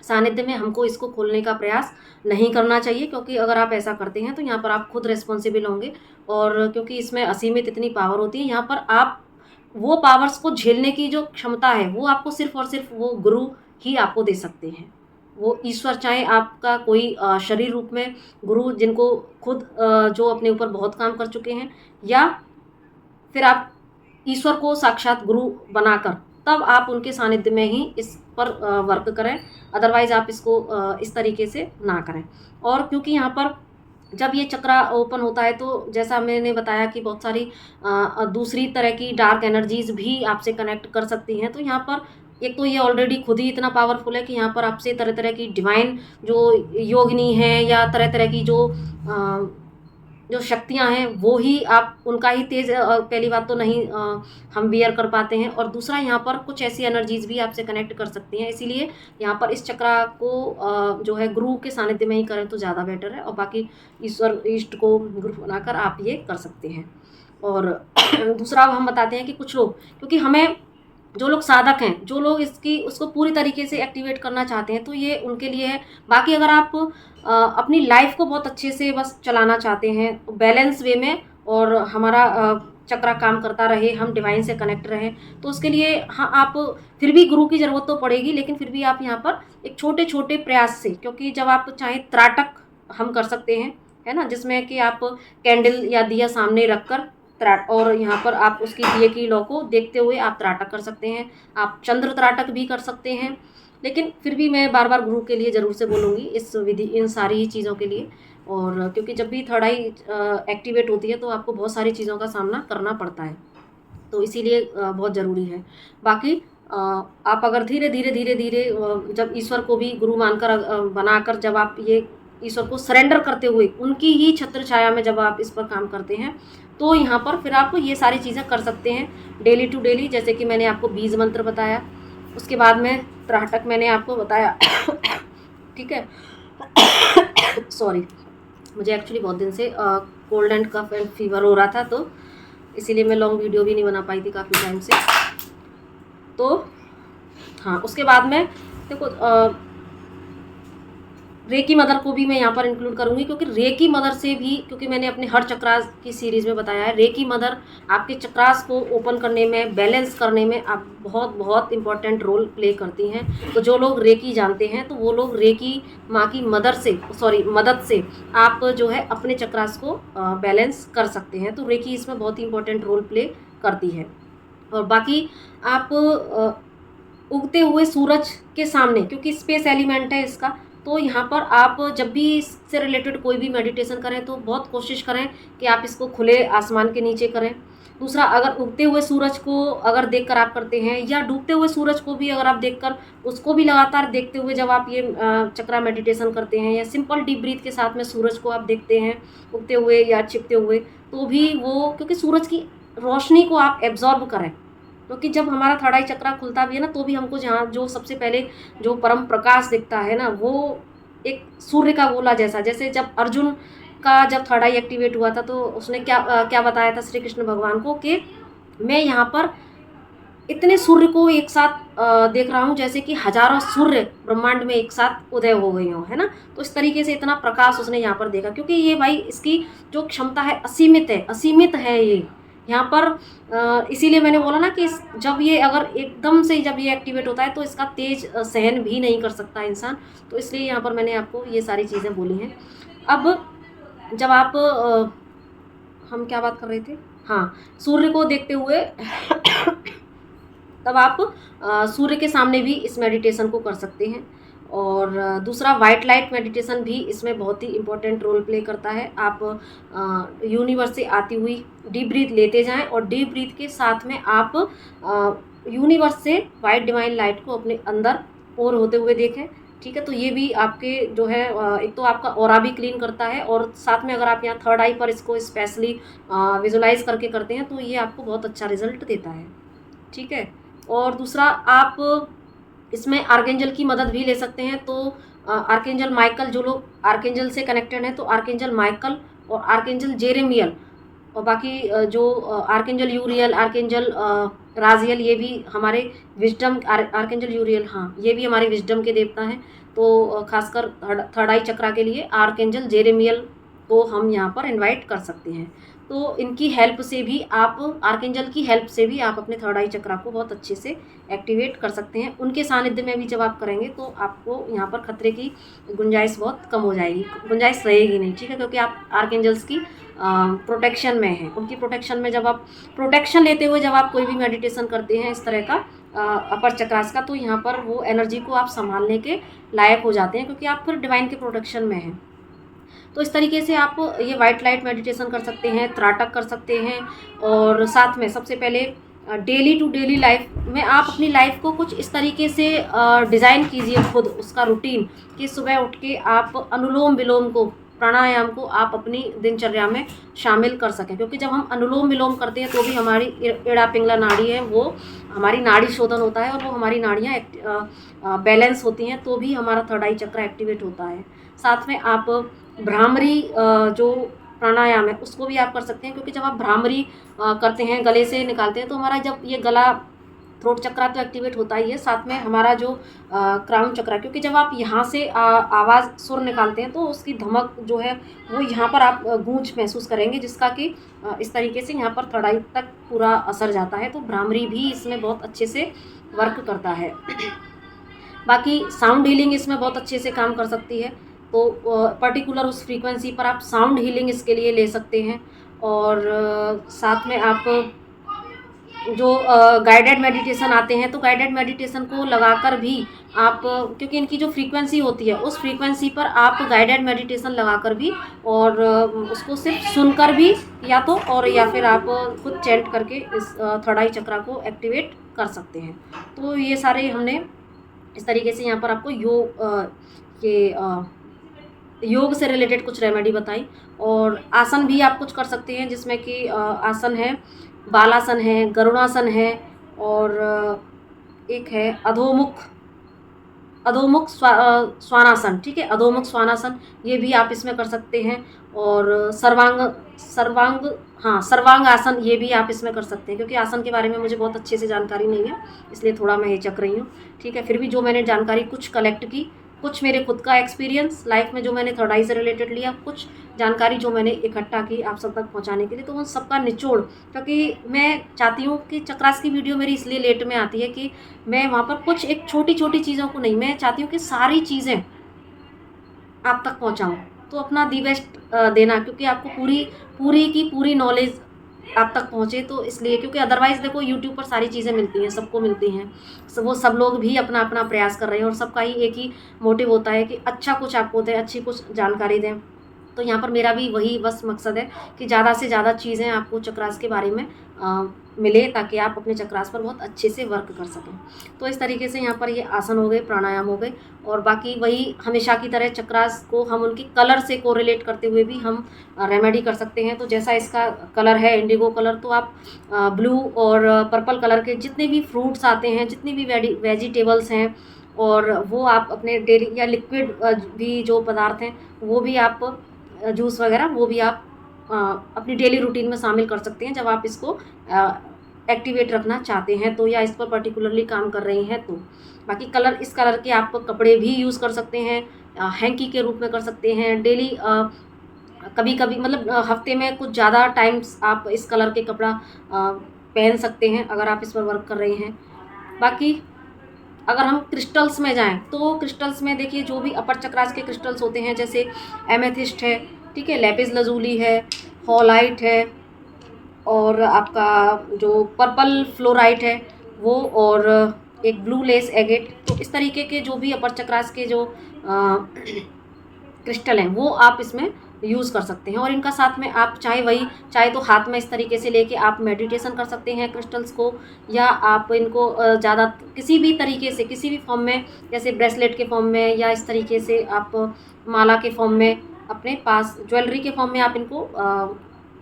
सानिध्य में हमको इसको खोलने का प्रयास नहीं करना चाहिए, क्योंकि अगर आप ऐसा करते हैं तो यहाँ पर आप खुद रिस्पॉन्सिबल होंगे। और क्योंकि इसमें असीमित इतनी पावर होती है, यहाँ पर आप वो पावर्स को झेलने की जो क्षमता है वो आपको सिर्फ और सिर्फ वो गुरु ही आपको दे सकते हैं। वो ईश्वर, चाहे आपका कोई शरीर रूप में गुरु, जिनको खुद जो अपने ऊपर बहुत काम कर चुके हैं, या फिर आप ईश्वर को साक्षात गुरु बनाकर तब आप उनके सानिध्य में ही इस पर वर्क करें, अदरवाइज आप इसको इस तरीके से ना करें। और क्योंकि यहाँ पर जब ये चक्रा ओपन होता है तो जैसा मैंने बताया कि बहुत सारी दूसरी तरह की डार्क एनर्जीज भी आपसे कनेक्ट कर सकती हैं। तो यहाँ पर एक तो ये ऑलरेडी खुद ही इतना पावरफुल है कि यहाँ पर आपसे तरह तरह की डिवाइन जो योगिनी हैं या तरह तरह की जो शक्तियाँ हैं वो ही आप उनका ही तेज, पहली बात तो नहीं हम बियर कर पाते हैं, और दूसरा यहाँ पर कुछ ऐसी एनर्जीज भी आपसे कनेक्ट कर सकती हैं। इसीलिए यहाँ पर इस चक्रा को जो है गुरु के सानिध्य में ही करें तो ज़्यादा बेटर है, और बाकी ईश्वर इष्ट को गुरु बनाकर आप ये कर सकते हैं। और दूसरा हम बताते हैं कि कुछ लोग, क्योंकि हमें जो लोग साधक हैं, जो लोग उसको पूरी तरीके से एक्टिवेट करना चाहते हैं, तो ये उनके लिए है। बाकी अगर आप अपनी लाइफ को बहुत अच्छे से बस चलाना चाहते हैं बैलेंस वे में, और हमारा चक्रा काम करता रहे, हम डिवाइन से कनेक्ट रहें, तो उसके लिए हाँ, आप फिर भी गुरु की ज़रूरत तो पड़ेगी, लेकिन फिर भी आप यहाँ पर एक छोटे छोटे प्रयास से, क्योंकि जब आप चाहें त्राटक हम कर सकते हैं, है ना, जिसमें कि आप कैंडल या दिया सामने रखकर और यहाँ पर आप उसकी दिए की लौ को देखते हुए आप त्राटक कर सकते हैं। आप चंद्र त्राटक भी कर सकते हैं, लेकिन फिर भी मैं बार बार गुरु के लिए ज़रूर से बोलूँगी इस विधि, इन सारी ही चीज़ों के लिए। और क्योंकि जब भी थर्ड आई एक्टिवेट होती है तो आपको बहुत सारी चीज़ों का सामना करना पड़ता है, तो इसीलिए बहुत ज़रूरी है। बाकी आप अगर धीरे धीरे धीरे धीरे जब ईश्वर को भी गुरु मानकर बनाकर जब आप ये ईश्वर को सरेंडर करते हुए उनकी ही छत्र छाया में जब आप इस पर काम करते हैं, तो यहाँ पर फिर आप ये सारी चीज़ें कर सकते हैं डेली टू डेली। जैसे कि मैंने आपको बीज मंत्र बताया, उसके बाद में त्राटक मैंने आपको बताया। ठीक है। सॉरी, मुझे एक्चुअली बहुत दिन से cold and cough and fever हो रहा था, तो इसीलिए मैं लॉन्ग वीडियो भी नहीं बना पाई थी काफ़ी टाइम से। तो हाँ, उसके बाद में देखो रेकी मदर को भी मैं यहाँ पर इंक्लूड करूँगी, क्योंकि रेकी मदर से भी, क्योंकि मैंने अपने हर चक्रास की सीरीज़ में बताया है, रेकी मदर आपके चक्रास को ओपन करने में, बैलेंस करने में आप बहुत बहुत इंपॉर्टेंट रोल प्ले करती हैं। तो जो लोग रेकी जानते हैं तो वो लोग रेकी माँ की मदद से आप जो है अपने चक्रास को बैलेंस कर सकते हैं। तो रेकी इसमें बहुत ही इंपॉर्टेंट रोल प्ले करती है। और बाकी आप उगते हुए सूरज के सामने, क्योंकि स्पेस एलिमेंट है इसका, तो यहाँ पर आप जब भी इससे रिलेटेड कोई भी मेडिटेशन करें तो बहुत कोशिश करें कि आप इसको खुले आसमान के नीचे करें। दूसरा, अगर उगते हुए सूरज को अगर देखकर आप करते हैं, या डूबते हुए सूरज को भी अगर आप देखकर उसको भी लगातार देखते हुए जब आप ये चक्रा मेडिटेशन करते हैं, या सिंपल डीप ब्रीथ के साथ में सूरज को आप देखते हैं उगते हुए या छिपते हुए, तो भी वो, क्योंकि सूरज की रोशनी को आप एब्जॉर्ब करें। क्योंकि जब हमारा थर्ड आई चक्रा खुलता भी है ना, तो भी हमको जहाँ जो सबसे पहले जो परम प्रकाश दिखता है ना, वो एक सूर्य का गोला जैसा। जैसे जब अर्जुन का जब थर्ड आई एक्टिवेट हुआ था, तो उसने क्या बताया था श्री कृष्ण भगवान को कि मैं यहाँ पर इतने सूर्य को एक साथ देख रहा हूँ जैसे कि हजारों सूर्य ब्रह्मांड में एक साथ उदय हो गए हों, है ना। तो इस तरीके से इतना प्रकाश उसने यहाँ पर देखा, क्योंकि ये भाई इसकी जो क्षमता है असीमित है ये यहाँ पर। इसीलिए मैंने बोला ना कि जब ये अगर एकदम से जब ये एक्टिवेट होता है तो इसका तेज सहन भी नहीं कर सकता इंसान। तो इसलिए यहाँ पर मैंने आपको ये सारी चीज़ें बोली हैं। अब जब आप हम क्या बात कर रहे थे, हाँ, सूर्य को देखते हुए तब आप सूर्य के सामने भी इस मेडिटेशन को कर सकते हैं। और दूसरा, वाइट लाइट मेडिटेशन भी इसमें बहुत ही इम्पोर्टेंट रोल प्ले करता है। आप यूनिवर्स से आती हुई डीप ब्रीथ लेते जाएं, और डीप ब्रीथ के साथ में आप यूनिवर्स से वाइट डिवाइन लाइट को अपने अंदर पोर होते हुए देखें। ठीक है। तो ये भी आपके जो है एक तो आपका ऑरा भी क्लीन करता है, और साथ में अगर आप यहाँ थर्ड आई पर इसको स्पेशली विजुलाइज करके करते हैं तो ये आपको बहुत अच्छा रिजल्ट देता है। ठीक है। और दूसरा, आप इसमें आर्केंजल की मदद भी ले सकते हैं। तो आर्केंजल माइकल, जो लोग आर्केंजल से कनेक्टेड हैं, तो आर्केंजल माइकल और आर्केंजल जेरेमियल, और बाकी जो आर्केंजल यूरियल, आर्केंजल राजियल, ये भी हमारे विजडम, आर्केंजल यूरियल, हाँ, ये भी हमारे विजडम के देवता हैं। तो खासकर थर्ड आई चक्रा के लिए आर्केंजल जेरेमियल को हम यहाँ पर इनवाइट कर सकते हैं। तो इनकी हेल्प से भी आप, आर्केंजल की हेल्प से भी आप अपने थर्ड आई चक्रा को बहुत अच्छे से एक्टिवेट कर सकते हैं। उनके सानिध्य में भी जब आप करेंगे तो आपको यहाँ पर खतरे की गुंजाइश बहुत कम हो जाएगी, गुंजाइश रहेगी नहीं। ठीक है। क्योंकि आप आर्केंजल्स की प्रोटेक्शन में हैं, उनकी प्रोटेक्शन में जब आप प्रोटेक्शन लेते हुए जब आप कोई भी मेडिटेशन करते हैं इस तरह का अपर चक्रास का, तो यहाँ पर वो एनर्जी को आप संभालने के लायक हो जाते हैं, क्योंकि आप फिर डिवाइन के प्रोटेक्शन में हैं। तो इस तरीके से आप ये वाइट लाइट मेडिटेशन कर सकते हैं, त्राटक कर सकते हैं। और साथ में सबसे पहले डेली टू डेली लाइफ में आप अपनी लाइफ को कुछ इस तरीके से डिज़ाइन कीजिए खुद, उसका रूटीन, कि सुबह उठ के आप अनुलोम विलोम को, प्राणायाम को आप अपनी दिनचर्या में शामिल कर सकें। क्योंकि जब हम अनुलोम विलोम करते हैं तो भी हमारी एड़ा पिंगला नाड़ी है, वो हमारी नाड़ी शोधन होता है, और वो हमारी नाड़ियाँ बैलेंस होती हैं, तो भी हमारा थर्ड आई चक्र एक्टिवेट होता है। साथ में आप भ्रामरी जो प्राणायाम है उसको भी आप कर सकते हैं, क्योंकि जब आप भ्रामरी करते हैं, गले से निकालते हैं, तो हमारा जब ये गला, थ्रोट चक्रा तो एक्टिवेट होता ही है, साथ में हमारा जो क्राउन चक्रा, क्योंकि जब आप यहाँ से आवाज़ सुर निकालते हैं तो उसकी धमक जो है वो यहाँ पर आप गूंज महसूस करेंगे, जिसका कि इस तरीके से यहाँ पर थर्ड आई तक पूरा असर जाता है। तो भ्रामरी भी इसमें बहुत अच्छे से वर्क करता है। बाकी साउंड हीलिंग इसमें बहुत अच्छे से काम कर सकती है। तो पर्टिकुलर उस फ्रीक्वेंसी पर आप साउंड हीलिंग इसके लिए ले सकते हैं। और साथ में आप जो गाइडेड मेडिटेशन आते हैं, तो गाइडेड मेडिटेशन को लगाकर भी आप, क्योंकि इनकी जो फ्रीक्वेंसी होती है उस फ्रीक्वेंसी पर आप गाइडेड मेडिटेशन लगाकर भी और उसको सिर्फ सुनकर भी या तो और या फिर आप खुद चैंट करके इस थर्ड आई चक्रा को एक्टिवेट कर सकते हैं। तो ये सारे हमने इस तरीके से यहाँ पर आपको योग से रिलेटेड कुछ रेमेडी बताई। और आसन भी आप कुछ कर सकते हैं, जिसमें कि आसन है, बालासन है, गरुड़ासन है, और एक है अधोमुख स्वानासन। ठीक है, अधोमुख स्वानासन, ये भी आप इसमें कर सकते हैं। और सर्वांग आसन, ये भी आप इसमें कर सकते हैं। क्योंकि आसन के बारे में मुझे बहुत अच्छे से जानकारी नहीं है, इसलिए थोड़ा मैं हिचक रही हूँ। ठीक है, फिर भी जो मैंने जानकारी कुछ कलेक्ट की, कुछ मेरे खुद का एक्सपीरियंस लाइफ में जो मैंने थर्ड आई से रिलेटेड लिया, कुछ जानकारी जो मैंने इकट्ठा की आप सब तक पहुंचाने के लिए, तो उन सबका निचोड़, क्योंकि मैं चाहती हूँ कि चक्रास की वीडियो मेरी इसलिए लेट में आती है कि मैं वहाँ पर कुछ एक छोटी छोटी चीज़ों को नहीं, मैं चाहती हूँ कि सारी चीज़ें आप तक पहुँचाऊँ। तो अपना दी बेस्ट देना, क्योंकि आपको पूरी की पूरी नॉलेज आप तक पहुँचे। तो इसलिए, क्योंकि अदरवाइज़ देखो यूट्यूब पर सारी चीज़ें मिलती हैं, सबको मिलती हैं, वो सब लोग भी अपना अपना प्रयास कर रहे हैं और सबका ही एक ही मोटिव होता है कि अच्छा कुछ आपको दें, अच्छी कुछ जानकारी दें। तो यहाँ पर मेरा भी वही बस मकसद है कि ज़्यादा से ज़्यादा चीज़ें आपको चक्रास के बारे में मिले, ताकि आप अपने चक्रास पर बहुत अच्छे से वर्क कर सकें। तो इस तरीके से यहाँ पर ये आसन हो गए, प्राणायाम हो गए, और बाकी वही हमेशा की तरह चक्रास को हम उनकी कलर से कोरिलेट करते हुए भी हम रेमेडी कर सकते हैं। तो जैसा इसका कलर है इंडिगो कलर, तो आप ब्लू और पर्पल कलर के जितने भी फ्रूट्स आते हैं, जितनी भी वेजिटेबल्स हैं, और वो आप अपने डेली या लिक्विड भी जो पदार्थ हैं वो भी आप जूस वगैरह वो भी आप अपनी डेली रूटीन में शामिल कर सकते हैं, जब आप इसको एक्टिवेट रखना चाहते हैं तो, या इस पर पर्टिकुलरली काम कर रही हैं तो। बाकी कलर, इस कलर के आप कपड़े भी यूज़ कर सकते हैं, हैंकी के रूप में कर सकते हैं, डेली कभी कभी मतलब हफ्ते में कुछ ज़्यादा टाइम्स आप इस कलर के कपड़ा पहन सकते हैं अगर आप इस पर वर्क कर रहे हैं। बाकी अगर हम क्रिस्टल्स में जाएं, तो क्रिस्टल्स में देखिए जो भी अपर चक्रास के क्रिस्टल्स होते हैं, जैसे एमेथिस्ट है, ठीक है, लैपिस लजूली है, हॉलाइट है, और आपका जो पर्पल फ्लोराइट है वो, और एक ब्लू लेस एगेट। तो इस तरीके के जो भी अपर चक्रास के जो क्रिस्टल हैं वो आप इसमें यूज़ कर सकते हैं। और इनका साथ में आप चाहे तो हाथ में इस तरीके से लेके आप मेडिटेशन कर सकते हैं क्रिस्टल्स को, या आप इनको ज़्यादा किसी भी तरीके से, किसी भी फॉर्म में, जैसे ब्रेसलेट के फॉर्म में, या इस तरीके से आप माला के फॉर्म में, अपने पास ज्वेलरी के फॉर्म में आप इनको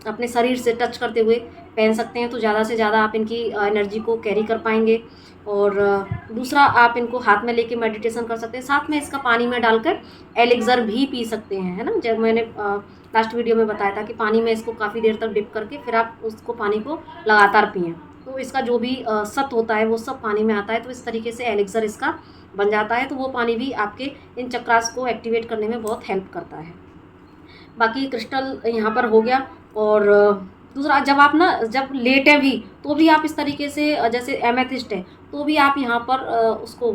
अपने शरीर से टच करते हुए पहन सकते हैं। तो ज़्यादा से ज़्यादा आप इनकी एनर्जी को कैरी कर पाएंगे। और दूसरा, आप इनको हाथ में लेके मेडिटेशन कर सकते हैं, साथ में इसका पानी में डालकर एलिक्सर भी पी सकते हैं, है ना। जब मैंने लास्ट वीडियो में बताया था कि पानी में इसको काफ़ी देर तक डिप करके फिर आप उसको पानी को लगातार पिएँ, तो इसका जो भी सत्व होता है वो सब पानी में आता है। तो इस तरीके से एलिक्सर इसका बन जाता है, तो वो पानी भी आपके इन चक्रास को एक्टिवेट करने में बहुत हेल्प करता है। बाकी क्रिस्टल यहाँ पर हो गया। और दूसरा, जब लेटें भी तो भी आप इस तरीके से, जैसे एमेथिस्ट है तो भी आप यहाँ पर उसको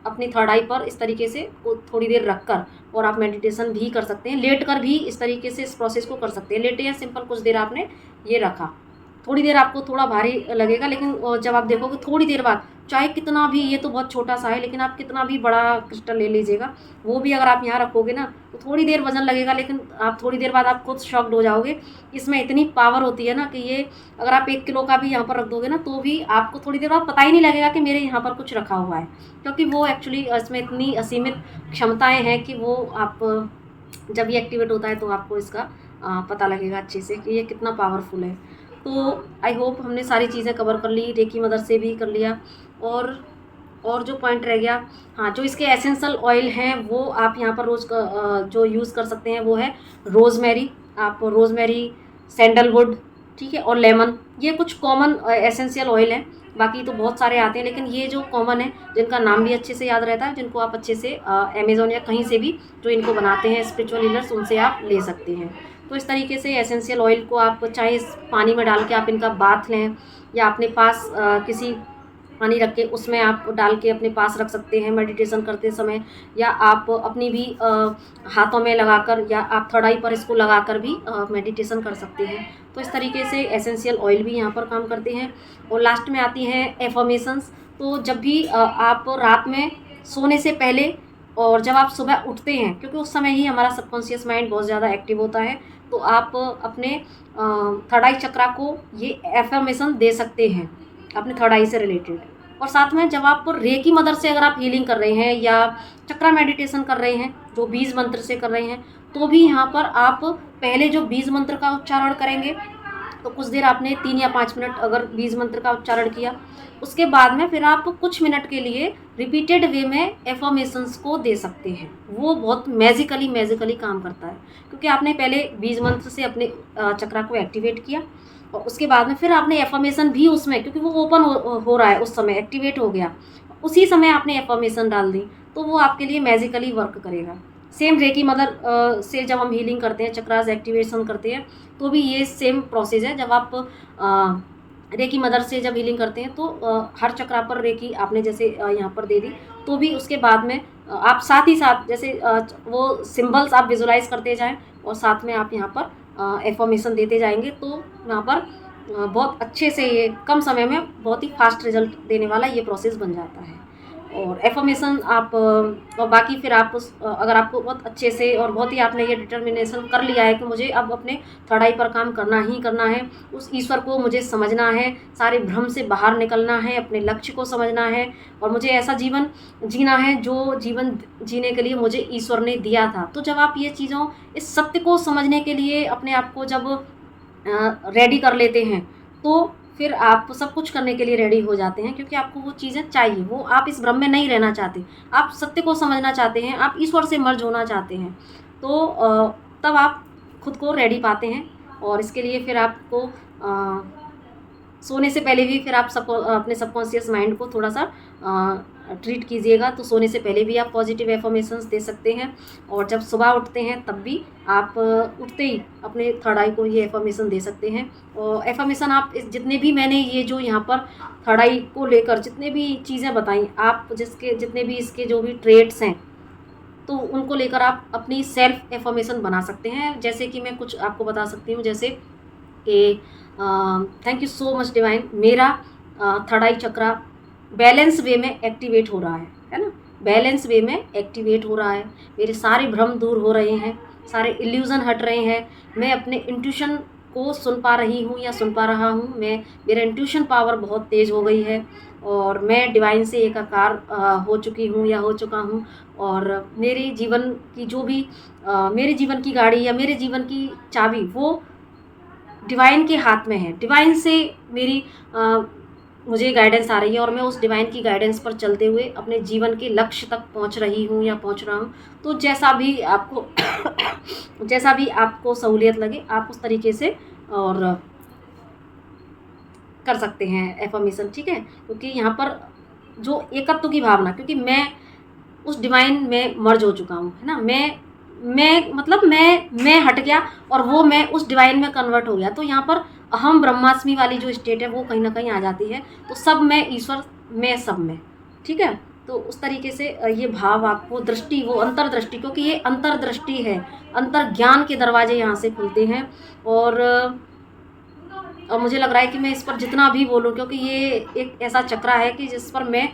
अपनी थर्ड आई पर इस तरीके से थोड़ी देर रखकर और आप मेडिटेशन भी कर सकते हैं। लेट कर भी इस तरीके से इस प्रोसेस को कर सकते हैं। लेटे या सिंपल कुछ देर आपने ये रखा, थोड़ी देर आपको थोड़ा भारी लगेगा, लेकिन जब आप देखोगे थोड़ी देर बाद, चाहे कितना भी, ये तो बहुत छोटा सा है, लेकिन आप कितना भी बड़ा क्रिस्टल ले लीजिएगा, वो भी अगर आप यहाँ रखोगे ना तो थोड़ी देर वजन लगेगा, लेकिन आप थोड़ी देर बाद आप खुद शॉक्ड हो जाओगे। इसमें इतनी पावर होती है ना कि ये अगर आप 1 किलो का भी यहाँ पर रख दोगे ना तो भी आपको थोड़ी देर बाद पता ही नहीं लगेगा कि मेरे यहाँ पर कुछ रखा हुआ है, क्योंकि वो एक्चुअली इसमें इतनी असीमित क्षमताएँ हैं कि वो आप जब ये एक्टिवेट होता है तो आपको इसका पता लगेगा अच्छे से कि ये कितना पावरफुल है। तो आई होप हमने सारी चीज़ें कवर कर ली, रेकी मदर से भी कर लिया। और जो पॉइंट रह गया, हाँ, जो इसके एसेंशियल ऑयल हैं वो आप यहाँ पर रोज़ जो यूज़ कर सकते हैं वो है रोज़मेरी। आप रोज़मेरी, सैंडलवुड, ठीक है, और लेमन, ये कुछ कॉमन एसेंशियल ऑयल हैं। बाकी तो बहुत सारे आते हैं, लेकिन ये जो कॉमन है, जिनका नाम भी अच्छे से याद रहता है, जिनको आप अच्छे से अमेज़ॉन या कहीं से भी जो इनको बनाते हैं स्पिरिचुअल हीलर्स, उनसे आप ले सकते हैं। तो इस तरीके से एसेंशियल ऑयल को आप चाहे इस पानी में डाल के आप इनका बाथ लें, या अपने पास किसी पानी रख के उसमें आप डाल के अपने पास रख सकते हैं मेडिटेशन करते समय, या आप अपनी भी हाथों में लगाकर, या आप थर्ड आई पर इसको लगाकर भी मेडिटेशन कर सकते हैं। तो इस तरीके से एसेंशियल ऑयल भी यहाँ पर काम करते हैं। और लास्ट में आती हैं एफर्मेशंस। तो जब भी आप रात में सोने से पहले और जब आप सुबह उठते हैं, क्योंकि उस समय ही हमारा सबकॉन्शियस माइंड बहुत ज़्यादा एक्टिव होता है, तो आप अपने थर्ड आई चक्रा को ये एफर्मेशन दे सकते हैं अपने थर्ड आई से रिलेटेड। और साथ में जब आप रेकी मदर से अगर आप हीलिंग कर रहे हैं या चक्रा मेडिटेशन कर रहे हैं, जो बीज मंत्र से कर रहे हैं, तो भी यहाँ पर आप पहले जो बीज मंत्र का उच्चारण करेंगे, तो कुछ देर आपने 3 या 5 मिनट अगर बीज मंत्र का उच्चारण किया, उसके बाद में फिर आप कुछ मिनट के लिए रिपीटेड वे में एफर्मेशंस को दे सकते हैं। वो बहुत मैजिकली काम करता है, क्योंकि आपने पहले बीज मंत्र से अपने चक्रा को एक्टिवेट किया, और उसके बाद में फिर आपने एफर्मेशन भी उसमें, क्योंकि वो ओपन हो रहा है उस समय, एक्टिवेट हो गया, उसी समय आपने एफर्मेशन डाल दी, तो वो आपके लिए मैजिकली वर्क करेगा। सेम रेकी मदर से जब हम हीलिंग करते हैं, चक्रास एक्टिवेशन करते हैं, तो भी ये सेम प्रोसेस है। जब आप रेकी मदर से जब हीलिंग करते हैं, तो हर चक्रा पर रेकी आपने जैसे यहाँ पर दे दी, तो भी उसके बाद में आप साथ ही साथ जैसे वो सिंबल्स आप विजुलाइज करते जाएं, और साथ में आप यहाँ पर एफर्मेशन देते जाएंगे, तो यहाँ पर बहुत अच्छे से ये कम समय में बहुत ही फास्ट रिजल्ट देने वाला ये प्रोसेस बन जाता है। और एफर्मेशन आप और बाकी फिर आप अगर आपको बहुत अच्छे से और बहुत ही आपने ये डिटर्मिनेशन कर लिया है कि मुझे अब अपने थर्ड आई पर काम करना ही करना है, उस ईश्वर को मुझे समझना है, सारे भ्रम से बाहर निकलना है, अपने लक्ष्य को समझना है, और मुझे ऐसा जीवन जीना है जो जीवन जीने के लिए मुझे ईश्वर ने दिया था। तो जब आप ये चीज़ों, इस सत्य को समझने के लिए अपने आप को जब रेडी कर लेते हैं, तो फिर आप सब कुछ करने के लिए रेडी हो जाते हैं, क्योंकि आपको वो चीज़ें चाहिए, वो आप इस भ्रम में नहीं रहना चाहते, आप सत्य को समझना चाहते हैं, आप ईश्वर से मर्ज होना चाहते हैं। तो तब आप खुद को रेडी पाते हैं, और इसके लिए फिर आपको सोने से पहले भी फिर आप अपने सबकॉन्शियस माइंड को थोड़ा सा ट्रीट कीजिएगा। तो सोने से पहले भी आप पॉजिटिव एफर्मेशंस दे सकते हैं, और जब सुबह उठते हैं तब भी आप उठते ही अपने थर्ड आई को ये एफर्मेशन दे सकते हैं। और एफर्मेशन आप जितने भी मैंने ये जो यहाँ पर थर्ड आई को लेकर जितने भी चीज़ें बताई, आप जितने भी इसके जो भी ट्रेड्स हैं, तो उनको लेकर आप अपनी सेल्फ एफर्मेशन बना सकते हैं। जैसे कि मैं कुछ आपको बता सकती हूँ, जैसे कि thank you so much divine, मेरा थर्ड आई चक्रा बैलेंस वे में एक्टिवेट हो रहा है ना, बैलेंस वे में एक्टिवेट हो रहा है, मेरे सारे भ्रम दूर हो रहे हैं, सारे इल्यूज़न हट रहे हैं, मैं अपने इंट्यूशन को सुन पा रही हूँ या सुन पा रहा हूँ, मेरा इंट्यूशन पावर बहुत तेज़ हो गई है, और मैं डिवाइन से एकाकार हो चुकी हूँ या हो चुका हूँ। और मेरे जीवन की जो भी मेरे जीवन की गाड़ी या मेरे जीवन की चाबी, वो डिवाइन के हाथ में है। डिवाइन से मेरी मुझे गाइडेंस आ रही है, और मैं उस डिवाइन की गाइडेंस पर चलते हुए अपने जीवन के लक्ष्य तक पहुंच रही हूं या पहुंच रहा हूं। तो जैसा भी आपको सहूलियत लगे, आप उस तरीके से और कर सकते हैं एफर्मेशन, ठीक है। क्योंकि यहाँ पर जो एकत्व की भावना, क्योंकि मैं उस डिवाइन में मर्ज हो चुका हूँ, है ना, मैं हट गया और वो मैं उस डिवाइन में कन्वर्ट हो गया। तो यहाँ पर अहम ब्रह्मास्मि वाली जो स्टेट है वो कहीं ना कहीं आ जाती है। तो सब में ईश्वर, में सब में, ठीक है। तो उस तरीके से ये भाव आपको दृष्टि, वो अंतर्दृष्टि, क्योंकि ये अंतर्दृष्टि है, अंतर ज्ञान के दरवाजे यहाँ से खुलते हैं। और मुझे लग रहा है कि मैं इस पर जितना भी बोलूँ, क्योंकि ये एक ऐसा चक्रा है कि जिस पर मैं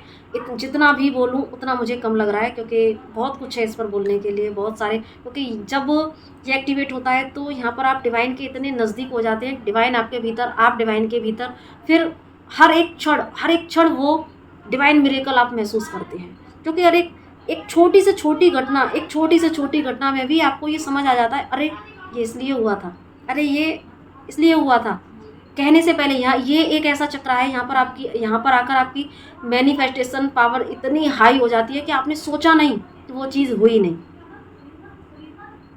जितना भी बोलूँ उतना मुझे कम लग रहा है, क्योंकि बहुत कुछ है इस पर बोलने के लिए, बहुत सारे। क्योंकि जब ये एक्टिवेट होता है तो यहाँ पर आप डिवाइन के इतने नज़दीक हो जाते हैं, डिवाइन आपके भीतर, आप डिवाइन के भीतर, फिर हर एक क्षण वो डिवाइन मिरेकल आप महसूस करते हैं। क्योंकि हर एक छोटी से छोटी घटना में भी आपको ये समझ आ जाता है, अरे ये इसलिए हुआ था, अरे ये इसलिए हुआ था, कहने से पहले। यहाँ ये एक ऐसा चक्र है, यहाँ पर आकर आपकी मैनिफेस्टेशन पावर इतनी हाई हो जाती है कि आपने सोचा नहीं तो वो चीज़ हुई नहीं,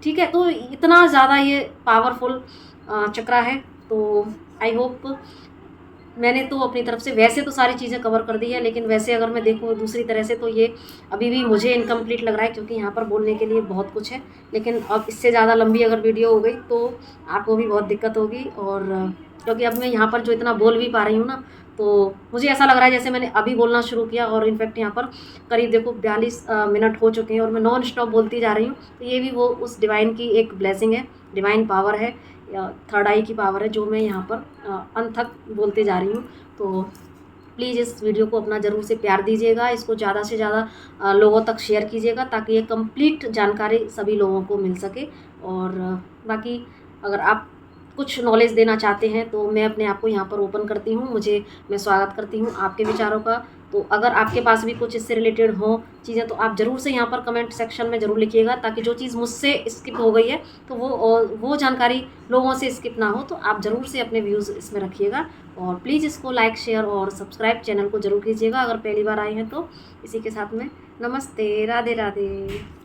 ठीक है। तो इतना ज़्यादा ये पावरफुल चक्र है। तो आई होप मैंने तो अपनी तरफ से वैसे तो सारी चीज़ें कवर कर दी है, लेकिन वैसे अगर मैं देखूँ दूसरी तरह से तो ये अभी भी मुझे इनकम्प्लीट लग रहा है, क्योंकि यहाँ पर बोलने के लिए बहुत कुछ है। लेकिन अब इससे ज़्यादा लंबी अगर वीडियो हो गई तो आपको भी बहुत दिक्कत होगी, और क्योंकि अब मैं यहाँ पर जो इतना बोल भी पा रही हूँ ना, तो मुझे ऐसा लग रहा है जैसे मैंने अभी बोलना शुरू किया, और इनफैक्ट यहाँ पर करीब देखो 42 मिनट हो चुके हैं और मैं नॉन स्टॉप बोलती जा रही हूँ। तो ये भी वो उस डिवाइन की एक ब्लेसिंग है, डिवाइन पावर है, थर्ड आई की पावर है, जो मैं यहाँ पर अंत तक बोलते जा रही हूँ। तो प्लीज़ इस वीडियो को अपना ज़रूर से प्यार दीजिएगा, इसको ज़्यादा से ज़्यादा लोगों तक शेयर कीजिएगा, ताकि ये कंप्लीट जानकारी सभी लोगों को मिल सके। और बाकी अगर आप कुछ नॉलेज देना चाहते हैं तो मैं अपने आप को यहाँ पर ओपन करती हूँ, मैं स्वागत करती हूँ आपके विचारों का। तो अगर आपके पास भी कुछ इससे रिलेटेड हो चीज़ें तो आप ज़रूर से यहाँ पर कमेंट सेक्शन में ज़रूर लिखिएगा, ताकि जो चीज़ मुझसे स्किप हो गई है तो वो जानकारी लोगों से स्किप ना हो। तो आप ज़रूर से अपने व्यूज़ इसमें रखिएगा, और प्लीज़ इसको लाइक शेयर और सब्सक्राइब चैनल को ज़रूर कीजिएगा अगर पहली बार आए हैं तो। इसी के साथ में नमस्ते, राधे राधे।